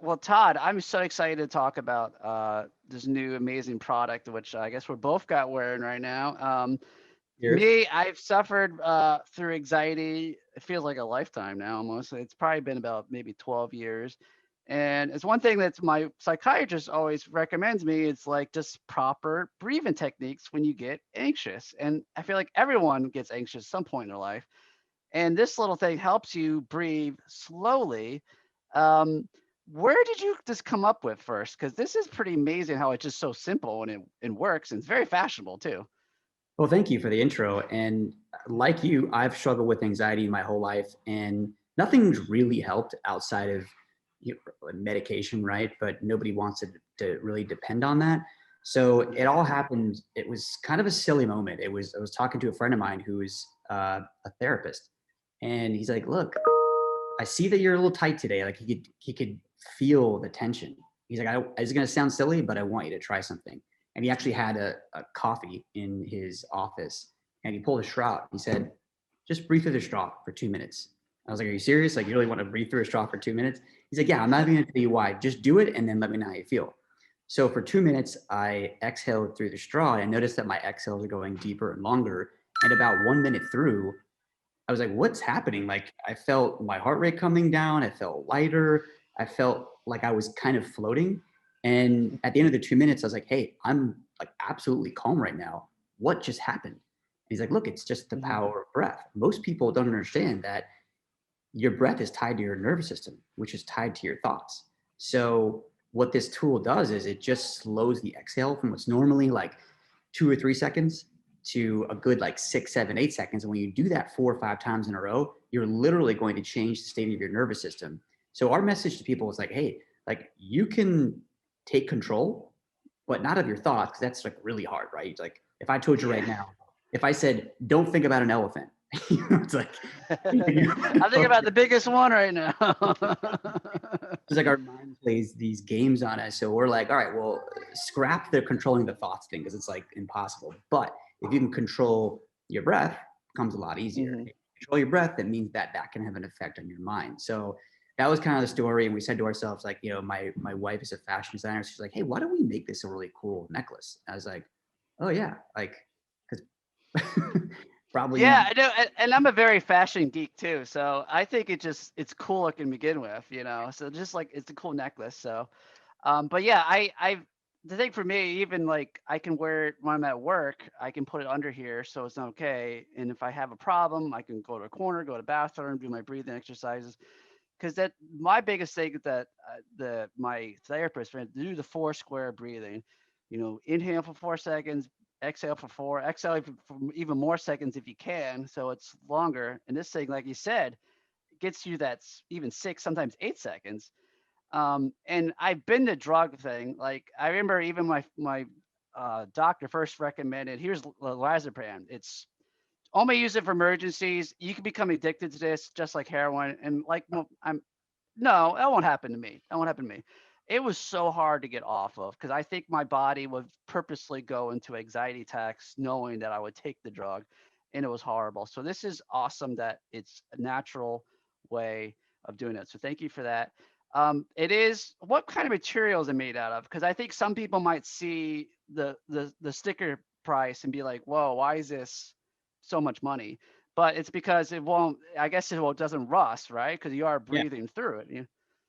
Well, Todd, I'm so excited to talk about this new amazing product, which I guess we're both got wearing right now. Years. Me, I've suffered through anxiety. It feels like a lifetime now almost. It's probably been about maybe 12 years. And it's one thing that my psychiatrist always recommends me. It's like just proper breathing techniques when you get anxious. And I feel like everyone gets anxious at some point in their life. And this little thing helps you breathe slowly. Um, where did you just come up with first? Because this is pretty amazing how it's just so simple and it works and it's very fashionable too. Well, thank you for the intro. And like you, I've struggled with anxiety my whole life, and nothing's really helped outside of medication, right? But nobody wants to really depend on that. So it all happened. It was kind of a silly moment. I was talking to a friend of mine who's a therapist, and he's like, "Look, I see that you're a little tight today. Like he could feel the tension." He's like, "It's going to sound silly, but I want you to try something." And he actually had a coffee in his office, and he pulled a straw out. He said, "Just breathe through the straw for 2 minutes." I was like, "Are you serious? Like, you really want to breathe through a straw for 2 minutes?" He's like, "Yeah, I'm not even going to tell you why. Just do it, and then let me know how you feel." So for 2 minutes, I exhaled through the straw, and I noticed that my exhales are going deeper and longer. And about 1 minute through, I was like, "What's happening?" Like, I felt my heart rate coming down. I felt lighter. I felt like I was kind of floating. And at the end of the 2 minutes, I was like, "Hey, I'm like absolutely calm right now. What just happened?" And he's like, "Look, it's just the Mhm. power of breath. Most people don't understand that your breath is tied to your nervous system, which is tied to your thoughts. So what this tool does is it just slows the exhale from what's normally like 2 or 3 seconds to a good like 6, 7, 8 seconds. And when you do that 4 or 5 times in a row, you're literally going to change the state of your nervous system. So our message to people is like, hey, like you can take control, but not of your thoughts, because that's like really hard, right? Like if I told you right Yeah. now, if I said, don't think about an elephant, it's like, I think about the biggest one right now. it's like our mind plays these games on us. So we're like, all right, well, scrap the controlling the thoughts thing because it's like impossible. But if you can control your breath, it becomes a lot easier. Mhm. If you control your breath, that means that that can have an effect on your mind. So that was kind of the story. And we said to ourselves, like, my wife is a fashion designer. So she's like, hey, why don't we make this a really cool necklace? I was like, oh yeah, like, because Yeah, probably, I know, and I'm a very fashion geek too, so I think it's cool looking to begin with, you know. So just like it's a cool necklace. So, but yeah, I the thing for me, even like I can wear it when I'm at work. I can put it under here, so it's okay. And if I have a problem, I can go to a corner, go to the bathroom, do my breathing exercises. Because that my biggest thing that the my therapist went do the four square breathing. You know, inhale for 4 seconds, exhale for four, exhale for even more seconds if you can, so it's longer. And this thing, like you said, gets you that even 6, sometimes 8 seconds. And I've been the drug thing. Like I remember even my doctor first recommended here's lorazepam. It's only use it for emergencies. You can become addicted to this just like heroin. And like I'm no, that won't happen to me. That won't happen to me. It was so hard to get off of because I think my body would purposely go into anxiety attacks knowing that I would take the drug, and it was horrible. So this is awesome that it's a natural way of doing it. So thank you for that. It is what kind of material is it made out of? Because I think some people might see the sticker price and be like, "Whoa, why is this so much money?" But it's because it won't. I guess it doesn't rust, right? Because you are yeah. breathing through it.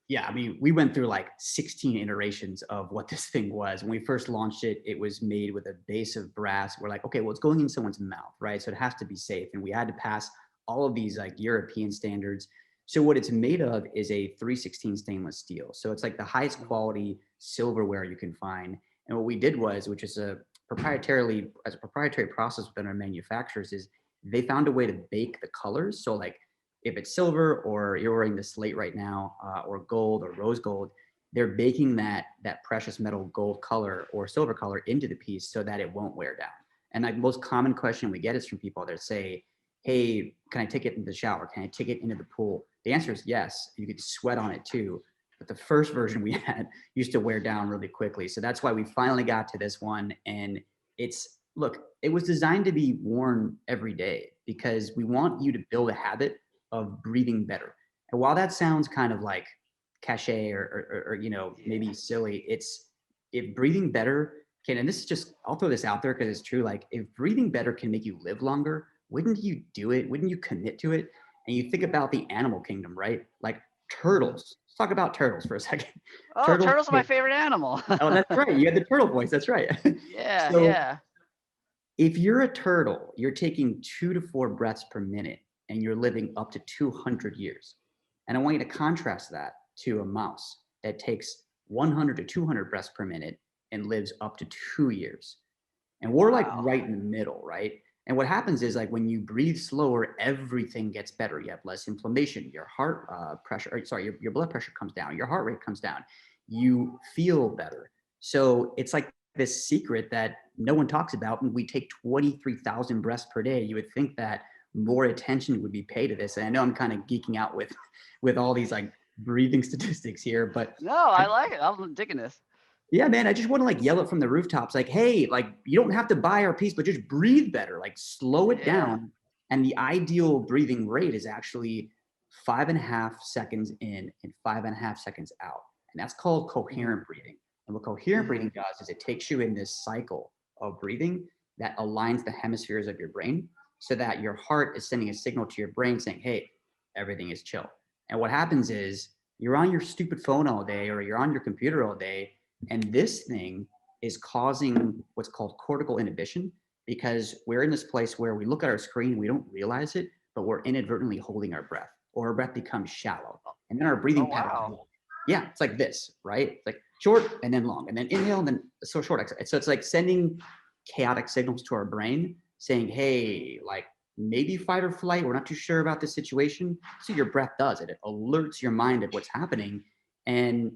Yeah, I mean, we went through like 16 iterations of what this thing was. When we first launched it, it was made with a base of brass. We're like, okay, well, it's going in someone's mouth, right? So it has to be safe. And we had to pass all of these like European standards. So what it's made of is a 316 stainless steel. So it's like the highest Mhm. quality silverware you can find. And what we did was, which is as a proprietary process within our manufacturers, is they found a way to bake the colors. So like if it's silver or you're wearing the slate right now, or gold or rose gold, they're baking that precious metal gold color or silver color into the piece so that it won't wear down. And like most common question we get is from people that say, "Hey, can I take it into the shower? Can I take it into the pool?" The answer is yes. You could sweat on it too. But the first version we had used to wear down really quickly. So that's why we finally got to this one. And it was designed to be worn every day because we want you to build a habit of breathing better. And while that sounds kind of like cliche or you know, maybe silly. It's if breathing better can, and this is just, I'll throw this out there because it's true. Like if breathing better can make you live longer, wouldn't you do it? Wouldn't you commit to it? And you think about the animal kingdom, right? Like turtles. Let's talk about turtles for a second. Oh, Turtles. turtles are my favorite animal. Oh, that's right. You had the turtle voice. That's right. Yeah, So yeah. if you're a turtle, you're taking 2 to 4 breaths per minute and you're living up to 200 years. And I want you to contrast that to a mouse that takes 100 to 200 breaths per minute and lives up to 2 years. And we're like Wow. right in the middle, right? And what happens is like when you breathe slower, everything gets better. You have less inflammation, your heart pressure, or, sorry, your blood pressure comes down, your heart rate comes down, you feel better. So it's like this secret that no one talks about. When we take 23,000 breaths per day, you would think that more attention would be paid to this. And I know I'm kind of geeking out with all these like breathing statistics here, but No, I like it. I'm digging this. yeah, man, I just want to like yell it from the rooftops, like, hey, like you don't have to buy our piece, but just breathe better, like slow it Yeah. down. And the ideal breathing rate is actually 5.5 seconds in and 5.5 seconds out. And that's called coherent breathing. And what coherent Mm-hmm. breathing does is it takes you in this cycle of breathing that aligns the hemispheres of your brain so that your heart is sending a signal to your brain saying, hey, everything is chill. And what happens is you're on your stupid phone all day or you're on your computer all day, and this thing is causing what's called cortical inhibition because we're in this place where we look at our screen, we don't realize it, but we're inadvertently holding our breath or our breath becomes shallow. And then our Oh, breathing patterns, wow. yeah, it's like this, right? It's like short and then long and then inhale and then so short. So it's like sending chaotic signals to our brain saying, hey, like maybe fight or flight, we're not too sure about this situation. So your breath does it. It alerts your mind of what's happening. And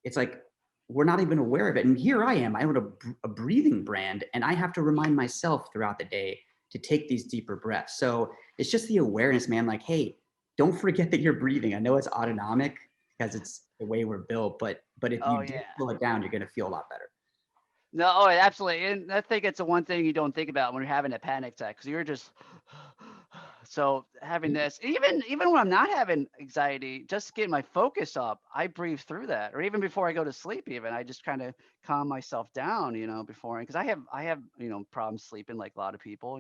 it's like, we're not even aware of it. And here I am, I own a breathing brand, and I have to remind myself throughout the day to take these deeper breaths. So it's just the awareness, man, like, hey, don't forget that you're breathing. I know it's autonomic because it's the way we're built, but if Oh, you do yeah. slow it down, you're going to feel a lot better. No, oh, absolutely. And I think it's the one thing you don't think about when you're having a panic attack because you're just so having this, even when I'm not having anxiety, just getting my focus up, I breathe through that. Or even before I go to sleep, even I just kind of calm myself down, before because I have problems sleeping like a lot of people.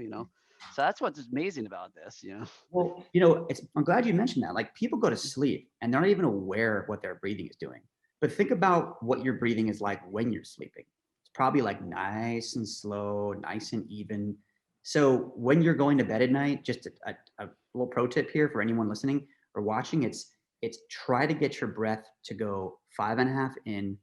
So that's what's amazing about this. Well, I'm glad you mentioned that. Like people go to sleep and they're not even aware of what their breathing is doing. But think about what your breathing is like when you're sleeping. It's probably like nice and slow, nice and even. So when you're going to bed at night, just a little pro tip here for anyone listening or watching, it's try to get your breath to go 5.5 in,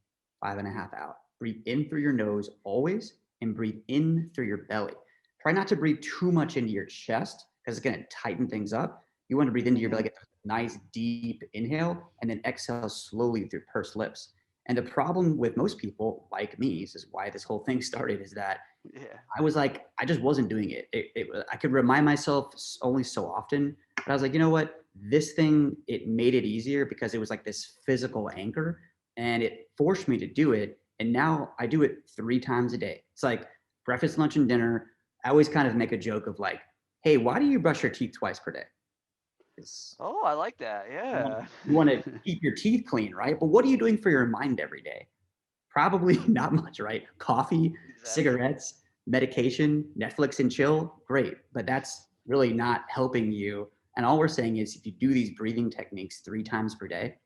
5.5 out. Breathe in through your nose always and breathe in through your belly. Try not to breathe too much into your chest because it's going to tighten things up. You want to breathe into your belly, Mhm. get a nice deep inhale, and then exhale slowly through pursed lips. And the problem with most people, like me, this is why this whole thing started, is that Yeah. I was like, I just wasn't doing it. I could remind myself only so often, but I was like, you know what? This thing, it made it easier because it was like this physical anchor and it forced me to do it. And now I do it 3 times a day. It's like breakfast, lunch, and dinner. I always kind of make a joke of like, hey, why do you brush your teeth twice per day? It's, Oh, I like that. you want, Yeah. you want to keep your teeth clean, right? But what are you doing for your mind every day? Probably not much, right? Coffee, Exactly. cigarettes, medication, Netflix and chill, great. But that's really not helping you. And all we're saying is if you do these breathing techniques 3 times per day,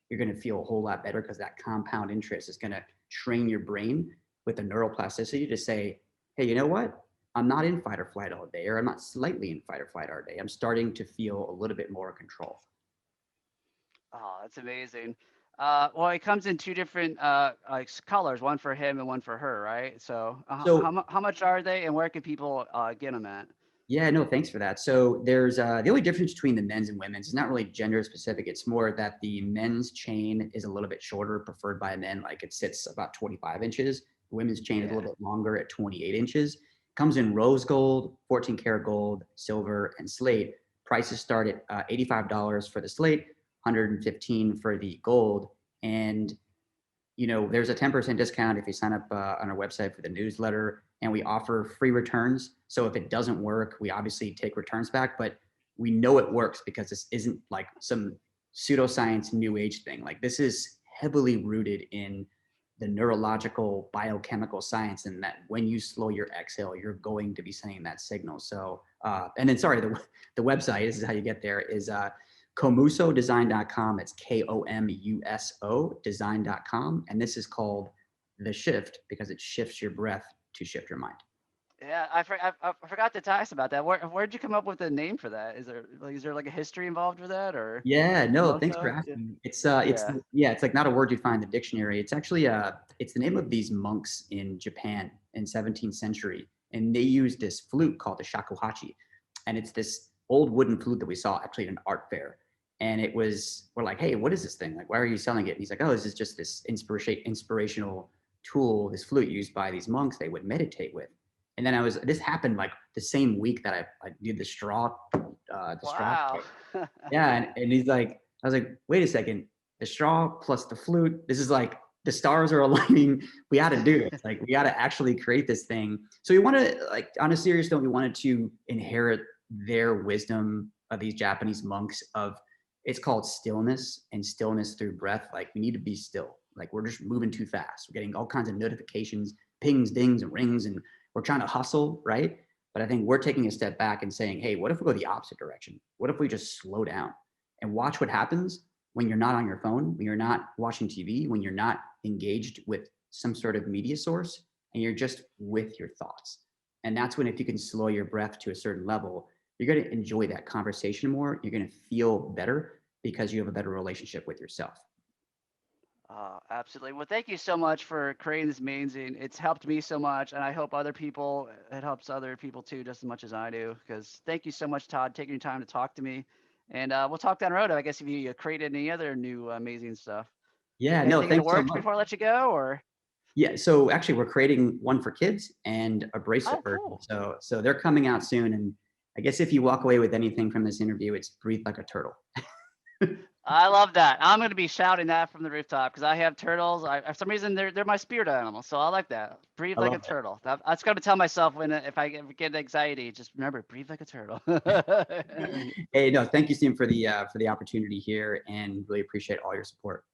you're going to feel a whole lot better because that compound interest is going to train your brain with the neuroplasticity to say, hey, you know what? I'm not in fight or flight all day, or I'm not slightly in fight or flight all day. I'm starting to feel a little bit more control. Oh, that's amazing. Well, it comes in two different like colors, one for him and one for her, right? So, So how much are they, and where can people get them at? yeah, no, thanks for that. So there's the only difference between the men's and women's is not really gender specific. It's more that the men's chain is a little bit shorter, preferred by men. Like it sits about 25 inches. The women's chain is a Yeah. little bit longer at 28 inches. Comes in rose gold, 14 karat gold, silver, and slate. Prices start at $85 for the slate, 115 for the gold, and there's a 10% discount if you sign up on our website for the newsletter, and we offer free returns. So if it doesn't work, we obviously take returns back, but we know it works because this isn't like some pseudoscience new age thing. Like this is heavily rooted in the neurological biochemical science, and that when you slow your exhale, you're going to be sending that signal. So, and then sorry, the website, this is how you get there, is komusodesign.com. It's KOMUSO design.com. And this is called The Shift because it shifts your breath to shift your mind. Yeah, I forgot to ask about that. Where'd you come up with the name for that? Is there like a history involved with that, or Yeah, no, thanks for Komuso? Yeah. asking. Yeah. It's like not a word you'd find in the dictionary. It's actually it's the name of these monks in Japan in 17th century, and they used this flute called the shakuhatchi, and it's this old wooden flute that we saw actually at an art fair. And we're like, hey, what is this thing? Like, why are you selling it? And he's like, oh, this is just this inspirational tool, this flute used by these monks they would meditate with. And then this happened like the same week that I did the straw. Wow. Yeah, and he's like, I was like, wait a second, the straw plus the flute, this is like the stars are aligning. We got to do this. Like, we got to actually create this thing. So we want to, like, on a serious note, we wanted to inherit their wisdom of these Japanese monks of, it's called stillness, and stillness through breath. Like, we need to be still. Like, we're just moving too fast. We're getting all kinds of notifications, pings, dings, and rings, and we're trying to hustle, right? But I think we're taking a step back and saying, hey, what if we go the opposite direction? What if we just slow down and watch what happens when you're not on your phone, when you're not watching TV, when you're not engaged with some sort of media source, and you're just with your thoughts. And that's when, if you can slow your breath to a certain level, you're going to enjoy that conversation more. You're going to feel better because you have a better relationship with yourself. Absolutely. Well, thank you so much for creating this amazing. It's helped me so much, and I hope it helps other people too, just as much as I do. Because thank you so much, Todd, taking your time to talk to me. And we'll talk down the road. I guess if you created any other new amazing stuff. Yeah, no, Anything in the thanks so works much. before I let you go, or? Yeah, so actually we're creating one for kids and a bracelet Oh, version. cool. So they're coming out soon. And I guess if you walk away with anything from this interview, it's breathe like a turtle. I love that. I'm going to be shouting that from the rooftop because I have turtles. For some reason, they're my spirit animal, so I like that. Breathe I like a love that. turtle. That's going to tell myself if I get anxiety, just remember, breathe like a turtle. Hey, no, thank you, Steve, for the opportunity here, and really appreciate all your support.